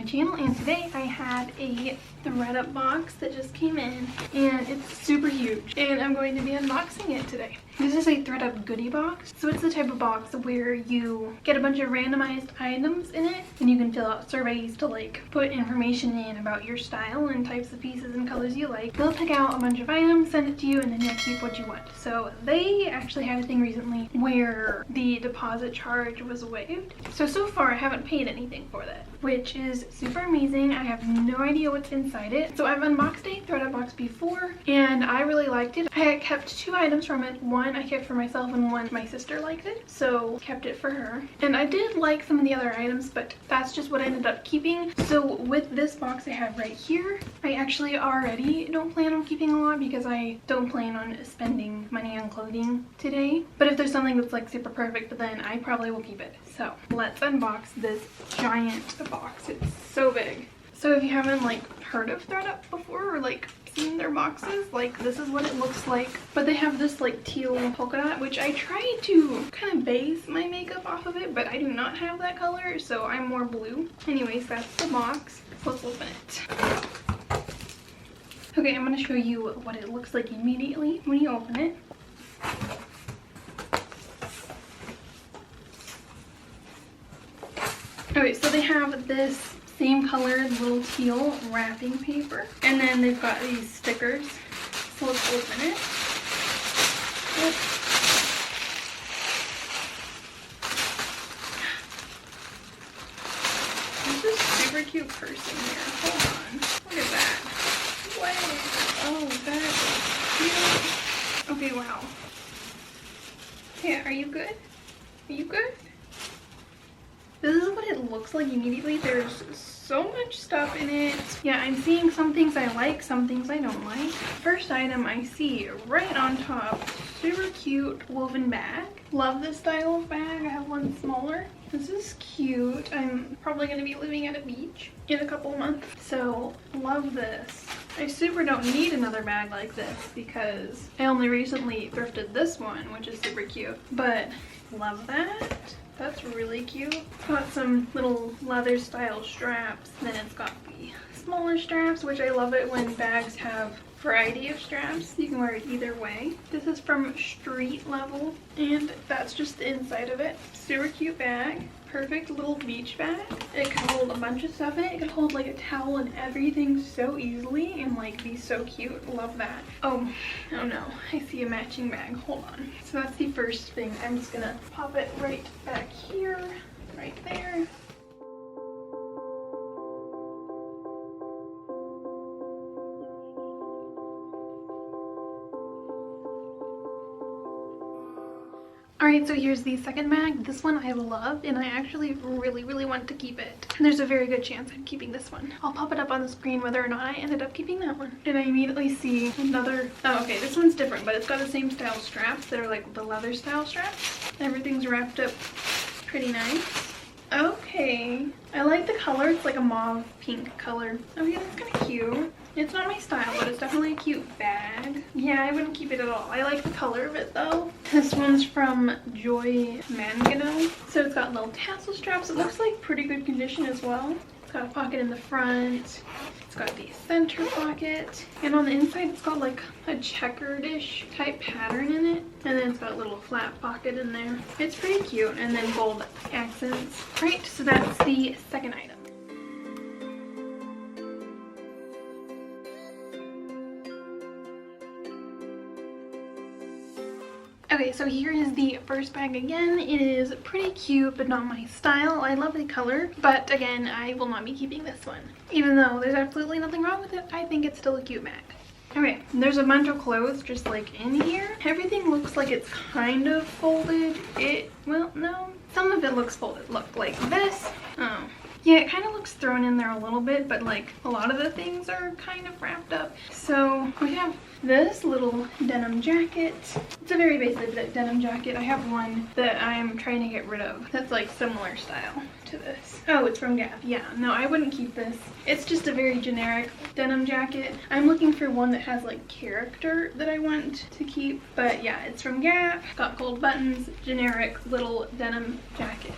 channel, and today I had a Thredup box that just came in and it's super huge and I'm going to be unboxing it today. This is a Thredup Goody box. So it's the type of box where you get a bunch of randomized items in it and you can fill out surveys to like put information in about your style and types of pieces and colors you like. They'll pick out a bunch of items, send it to you, and then you'll keep what you want. So they actually had a thing recently where the deposit charge was waived. So far I haven't paid anything for that, which is super amazing. I have no idea what's inside it. So I've unboxed a Thredup box before and I really liked it. I kept 2 items from it. One I kept for myself and one my sister liked it, so kept it for her. And I did like some of the other items, but that's just what I ended up keeping. So with this box I have right here, I actually already don't plan on keeping a lot because I don't plan on spending money on clothing today. But if there's something that's like super perfect, then I probably will keep it. So let's unbox this giant box. It's so big. So if you haven't like heard of Thredup before or like seen their boxes, like this is what it looks like. But they have this like teal polka dot, which I tried to kind of base my makeup off of it, but I do not have that color, so I'm more blue. Anyways, that's the box. Let's open it. Okay, I'm going to show you what it looks like immediately when you open it. Okay, so they have this same colored little teal wrapping paper, and then they've got these stickers. So let's open it. Yep. There's a super cute purse in here. Hold on. Look at that. Wow. Oh, that is cute. Okay, wow. Yeah, are you good? Are you good? This is what it looks like immediately. There's so much stuff in it. Yeah, I'm seeing some things I like, some things I don't like. First item I see right on top, super cute woven bag. Love this style of bag. I have one smaller. This is cute. I'm probably going to be living at a beach in a couple months, so love this. I super don't need another bag like this because I only recently thrifted this one, which is super cute, but love that. That's really cute. Got some little leather style straps. Then it's got the smaller straps, which I love it when bags have variety of straps. You can wear it either way. This is from Street Level, and that's just the inside of it. Super cute bag. Perfect little beach bag. It can hold a bunch of stuff in it. It can hold like a towel and everything so easily and like be so cute. Love that. Oh no, I see a matching bag. Hold on. So that's the first thing. I'm just gonna pop it right back here, right there. Alright, so here's the second bag. This one I love and I actually really want to keep it. There's a very good chance I'm keeping this one. I'll pop it up on the screen whether or not I ended up keeping that one. And I immediately see another, oh okay, this one's different, but it's got the same style straps. They're like the leather style straps. Everything's wrapped up pretty nice. Okay, I like the color. It's like a mauve pink color. Okay, that's kind of cute. It's not my style, but it's definitely a cute bag. Yeah, I wouldn't keep it at all. I like the color of it though. This one's from Joy Mangano. So it's got little tassel straps. It looks like pretty good condition as well. It's got a pocket in the front. It's got the center pocket. And on the inside, it's got like a checkered-ish type pattern in it. And then it's got a little flat pocket in there. It's pretty cute. And then gold accents. Right, so that's the second item. Okay, so here is the first bag again. It is pretty cute, but not my style. I love the color, but again, I will not be keeping this one. Even though there's absolutely nothing wrong with it, I think it's still a cute bag. Okay, there's a bunch of clothes just like in here. Everything looks like it's kind of folded. Well, no. Some of it looks folded. Look, like this. Oh. Yeah, it kind of looks thrown in there a little bit, but like a lot of the things are kind of wrapped up. So we have this little denim jacket. It's a very basic denim jacket. I have one that I'm trying to get rid of that's like similar style to this. Oh, it's from Gap. Yeah, no, I wouldn't keep this. It's just a very generic denim jacket. I'm looking for one that has like character that I want to keep, but yeah, it's from Gap. Got gold buttons, generic little denim jacket.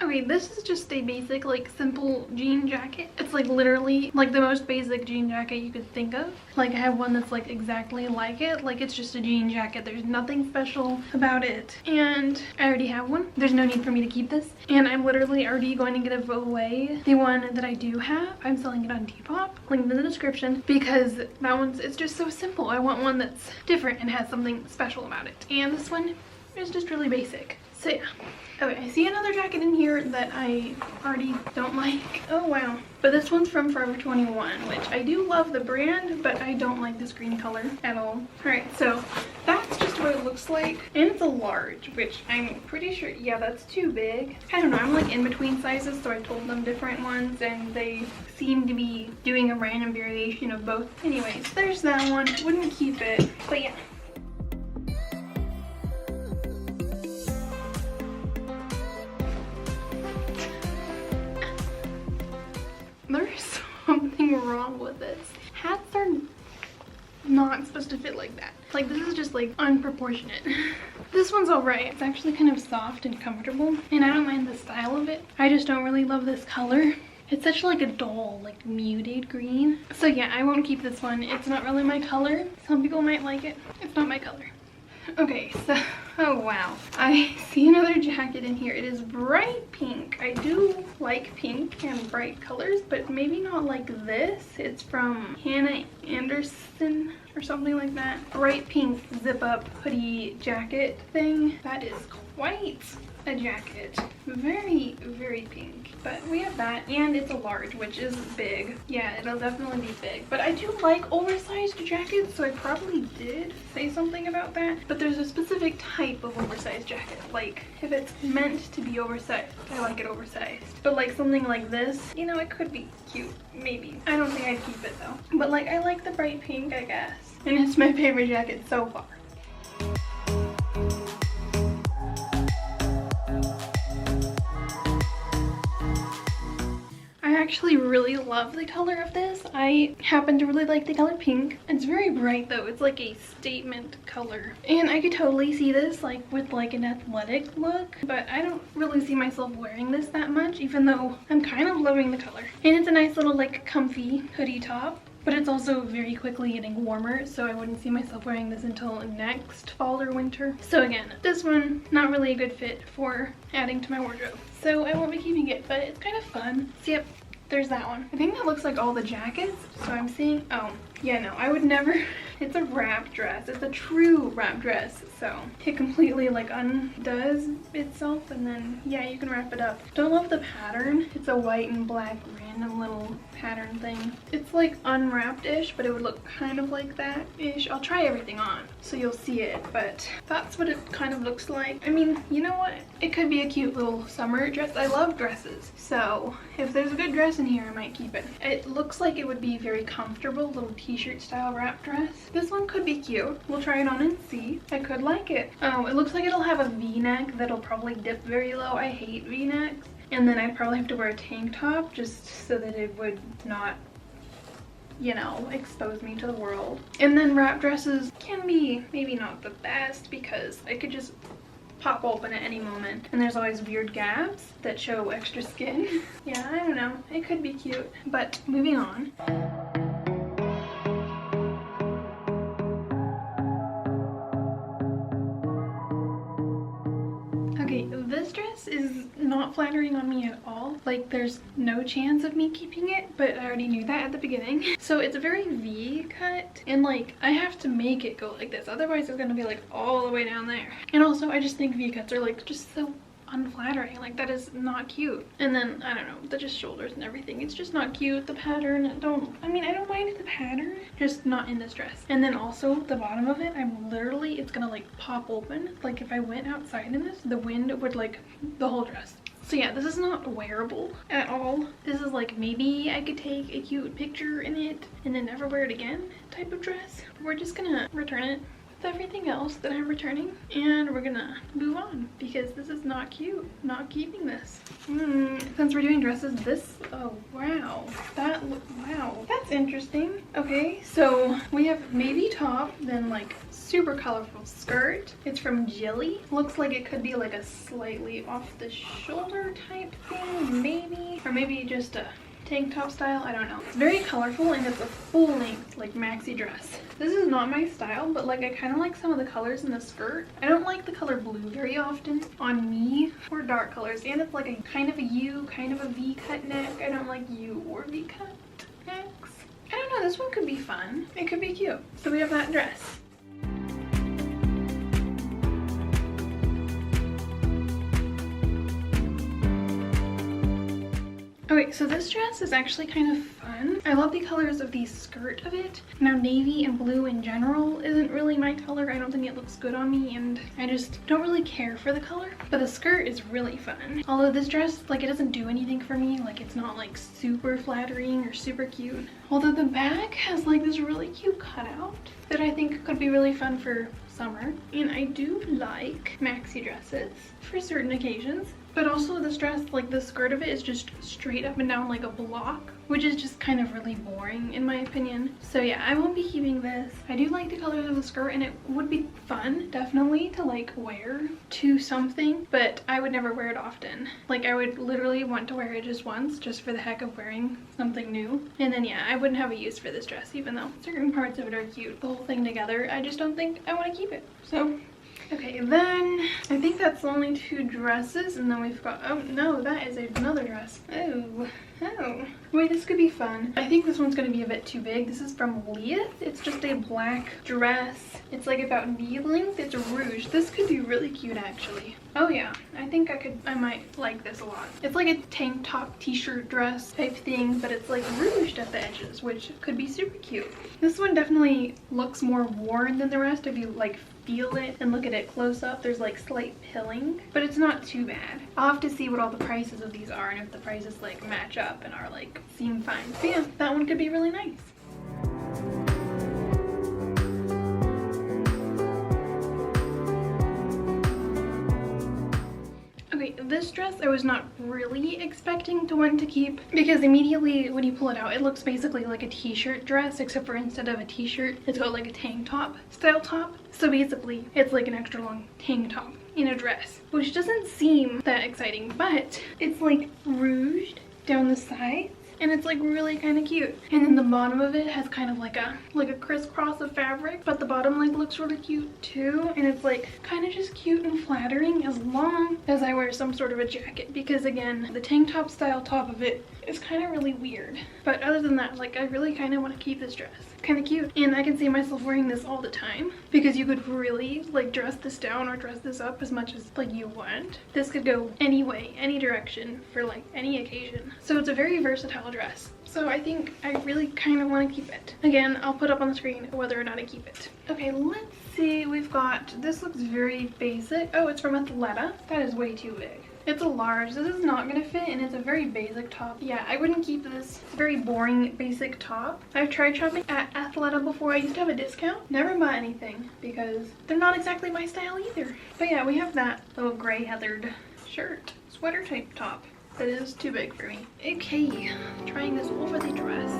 Okay, this is just a basic, like, simple jean jacket. It's like literally like the most basic jean jacket you could think of. Like, I have one that's like exactly like it. Like, it's just a jean jacket. There's nothing special about it. And I already have one. There's no need for me to keep this. And I'm literally already going to give away the one that I do have. I'm selling it on Depop. Link in the description, because that one's, it's just so simple. I want one that's different and has something special about it. And this one is just really basic. So yeah. Okay, I see another jacket in here that I already don't like. Oh wow. But this one's from Forever 21, which I do love the brand, but I don't like this green color at all. Alright, so that's just what it looks like. And it's a large, which I'm pretty sure, yeah, that's too big. I don't know, I'm like in between sizes, so I told them different ones, and they seem to be doing a random variation of both. Anyways, there's that one. Wouldn't keep it, but yeah. There's something wrong with this. Hats are not supposed to fit like that. Like, this is just like unproportionate. This one's alright. It's actually kind of soft and comfortable, and I don't mind the style of it. I just don't really love this color. It's such like a dull, like muted green. So yeah, I won't keep this one. It's not really my color. Some people might like it. It's not my color. Okay, so, oh wow. I see another jacket in here. It is bright pink. I do like pink and bright colors, but maybe not like this. It's from Hanna, Andersson, or something like that. Bright pink zip up hoodie jacket thing. That is quite a jacket. Very, very pink. But we have that, and it's a large, which is big. Yeah, it'll definitely be big. But I do like oversized jackets, so I probably did say something about that. But there's a specific type of oversized jacket. Like, if it's meant to be oversized, I like it oversized. But like something like this, you know, it could be cute, maybe. I don't think I'd keep it though. But like, I like the bright pink, I guess. And it's my favorite jacket so far. I actually really love the color of this. I happen to really like the color pink. It's very bright though. It's like a statement color. And I could totally see this like with like an athletic look, but I don't really see myself wearing this that much, even though I'm kind of loving the color. And it's a nice little like comfy hoodie top. But it's also very quickly getting warmer, so I wouldn't see myself wearing this until next fall or winter. So again, this one, not really a good fit for adding to my wardrobe. So I won't be keeping it, but it's kind of fun. So yep, there's that one. I think that looks like all the jackets. So I'm seeing, oh, yeah, no, I would never, it's a wrap dress. It's a true wrap dress. So it completely like undoes itself, and then, yeah, you can wrap it up. Don't love the pattern. It's a white and black random little pattern thing. It's like unwrapped-ish, but it would look kind of like that-ish. I'll try everything on so you'll see it, but that's what it kind of looks like. I mean, you know what? It could be a cute little summer dress. I love dresses, so if there's a good dress in here, I might keep it. It looks like it would be very comfortable, little t-shirt style wrap dress. This one could be cute. We'll try it on and see. I could like it. Oh, it looks like it'll have a v-neck that'll probably dip very low. I hate v-necks. And then I'd probably have to wear a tank top just so that it would not, you know, expose me to the world. And then wrap dresses can be maybe not the best because I could just pop open at any moment. And there's always weird gaps that show extra skin. Yeah, I don't know. It could be cute. But moving on. Okay, this dress is not flattering on me at all. Like, there's no chance of me keeping it, but I already knew that at the beginning. So it's a very V cut, and like, I have to make it go like this, otherwise it's gonna be like all the way down there. And also, I just think V cuts are like just so unflattering. Like, that is not cute. And then I don't know, the just shoulders and everything, it's just not cute. The pattern, I mean I don't mind the pattern, just not in this dress. And then also the bottom of it, I'm literally, it's gonna like pop open. Like, if I went outside in this, the wind would like the whole dress. So yeah, this is not wearable at all. This is like, maybe I could take a cute picture in it and then never wear it again type of dress. We're just gonna return it with everything else that I'm returning, and we're gonna move on because this is not cute. Not keeping this. Since we're doing dresses, this Oh, wow. Wow. That's interesting. Okay, so we have navy top, then like super colorful skirt. It's from Gilli. Looks like it could be like a slightly off the shoulder type thing, maybe. Or maybe just a tank top style, I don't know. It's very colorful and it's a full length like maxi dress. This is not my style, but like I kind of like some of the colors in the skirt. I don't like the color blue very often on me, or dark colors, and it's like a kind of a U, kind of a V cut neck. I don't like U or V cut necks. I don't know, this one could be fun. It could be cute. So we have that dress. Okay, so this dress is actually kind of fun. I love the colors of the skirt of it. Now navy and blue in general isn't really my color. I don't think it looks good on me and I just don't really care for the color. But the skirt is really fun. Although this dress, like it doesn't do anything for me. Like it's not like super flattering or super cute. Although the back has like this really cute cutout that I think could be really fun for summer. And I do like maxi dresses for certain occasions. But also this dress, like the skirt of it is just straight up and down like a block, which is just kind of really boring in my opinion. So yeah, I won't be keeping this. I do like the colors of the skirt and it would be fun, definitely, to like wear to something, but I would never wear it often. Like I would literally want to wear it just once, just for the heck of wearing something new. And then yeah, I wouldn't have a use for this dress even though certain parts of it are cute. The whole thing together, I just don't think I want to keep it. So okay, then I think that's the only two dresses, and then we've got, oh no, that is another dress. Oh, wait, this could be fun. I think this one's gonna be a bit too big. This is from Leith. It's just a black dress. It's like about knee length. It's rouge. This could be really cute actually. Oh yeah, I think I might like this a lot. It's like a tank top t-shirt dress type thing, but it's like rouged at the edges, which could be super cute. This one definitely looks more worn than the rest if you like feel it and look at it close up. There's like slight pilling, but it's not too bad. I'll have to see what all the prices of these are and if the prices like match up and are like seem fine. But yeah, that one could be really nice. Okay, this dress I was not really expecting to want to keep because immediately when you pull it out, it looks basically like a t-shirt dress, except for instead of a t-shirt, it's got like a tank top style top. So basically, it's like an extra long tank top in a dress, which doesn't seem that exciting, but it's like rouged down the sides. And it's like really kind of cute. And then the bottom of it has kind of like a crisscross of fabric, but the bottom like looks really cute too. And it's like kind of just cute and flattering as long as I wear some sort of a jacket, because again, the tank top style top of it is kind of really weird. But other than that, like I really kind of want to keep this dress. Kind of cute, and I can see myself wearing this all the time because you could really like dress this down or dress this up as much as like you want. This could go any way, any direction, for like any occasion. So it's a very versatile dress. So I think I really kind of want to keep it. Again, I'll put up on the screen whether or not I keep it. Okay, let's see. We've got, this looks very basic. Oh, it's from Athleta. That is way too big. It's a large. This is not gonna fit, and it's a very basic top. Yeah, I wouldn't keep this. It's a very boring basic top. I've tried shopping at Athleta before. I used to have a discount. Never bought anything because they're not exactly my style either. But yeah, we have that little gray heathered shirt, sweater type top that is too big for me. Okay, trying this over the dress.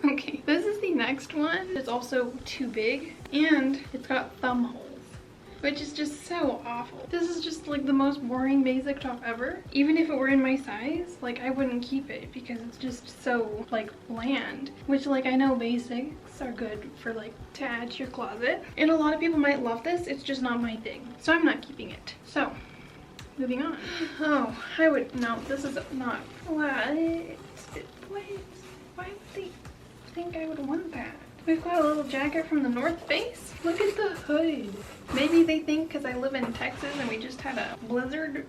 Okay, this is the next one. It's also too big and it's got thumb holes, which is just so awful. This is just like the most boring basic top ever. Even if it were in my size, like I wouldn't keep it because it's just so like bland, which like I know basics are good for like to add to your closet. And a lot of people might love this. It's just not my thing. So I'm not keeping it. So moving on. Oh, I would, no, this is not, why would they think I would want that? We've got a little jacket from the North Face. Look at the hood. Maybe they think because I live in Texas and we just had a blizzard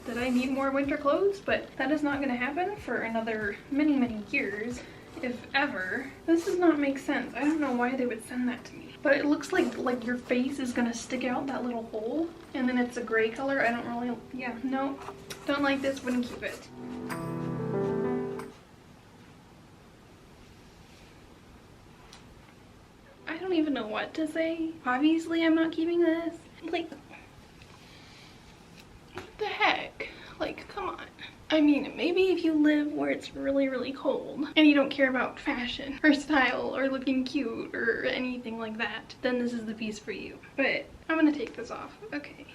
that I need more winter clothes, but that is not going to happen for another many years, if ever. This does not make sense. I don't know why they would send that to me. But it looks like your face is going to stick out that little hole, and then it's a gray color. I don't really, yeah, no, don't like this, wouldn't keep it. I don't even know what to say. Obviously I'm not keeping this. Like, what the heck? Like, come on. I mean, maybe if you live where it's really, really cold and you don't care about fashion or style or looking cute or anything like that, then this is the piece for you. But I'm gonna take this off. Okay.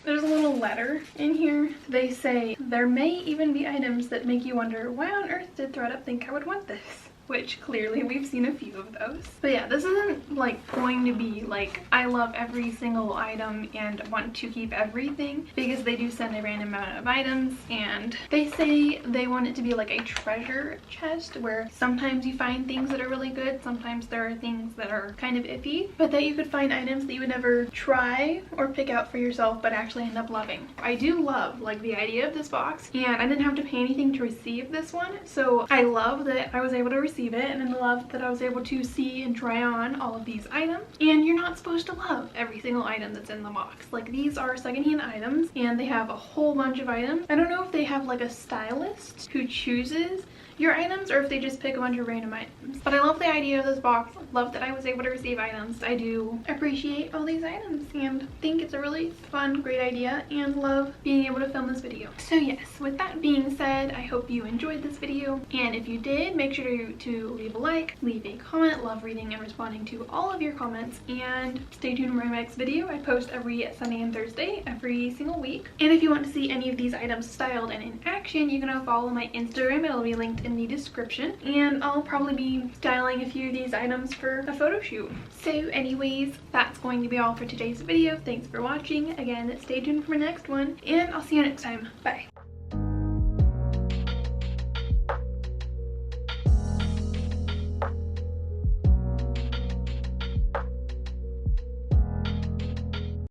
There's a little letter in here. They say, there may even be items that make you wonder, why on earth did Thredup think I would want this? Which clearly we've seen a few of those. But yeah, this isn't like going to be like I love every single item and want to keep everything, because they do send a random amount of items, and they say they want it to be like a treasure chest where sometimes you find things that are really good, sometimes there are things that are kind of iffy, but that you could find items that you would never try or pick out for yourself but actually end up loving. I do love like the idea of this box, and I didn't have to pay anything to receive this one, so I love that I was able to receive it, and I love that I was able to see and try on all of these items. And you're not supposed to love every single item that's in the box. Like, these are secondhand items and they have a whole bunch of items. I don't know if they have like a stylist who chooses your items or if they just pick a bunch of random items, but I love the idea of this box. Love that I was able to receive items. I do appreciate all these items and think it's a really fun, great idea, and love being able to film this video. So yes, with that being said, I hope you enjoyed this video, and if you did, make sure to leave a like, leave a comment. Love reading and responding to all of your comments, and stay tuned for my next video. I post every Sunday and Thursday every single week, and if you want to see any of these items styled and in action, you can go follow my Instagram. It'll be linked in the description, and I'll probably be styling a few of these items for a photo shoot. So anyways, that's going to be all for today's video. Thanks for watching. Again, stay tuned for my next one, and I'll see you next time. Bye.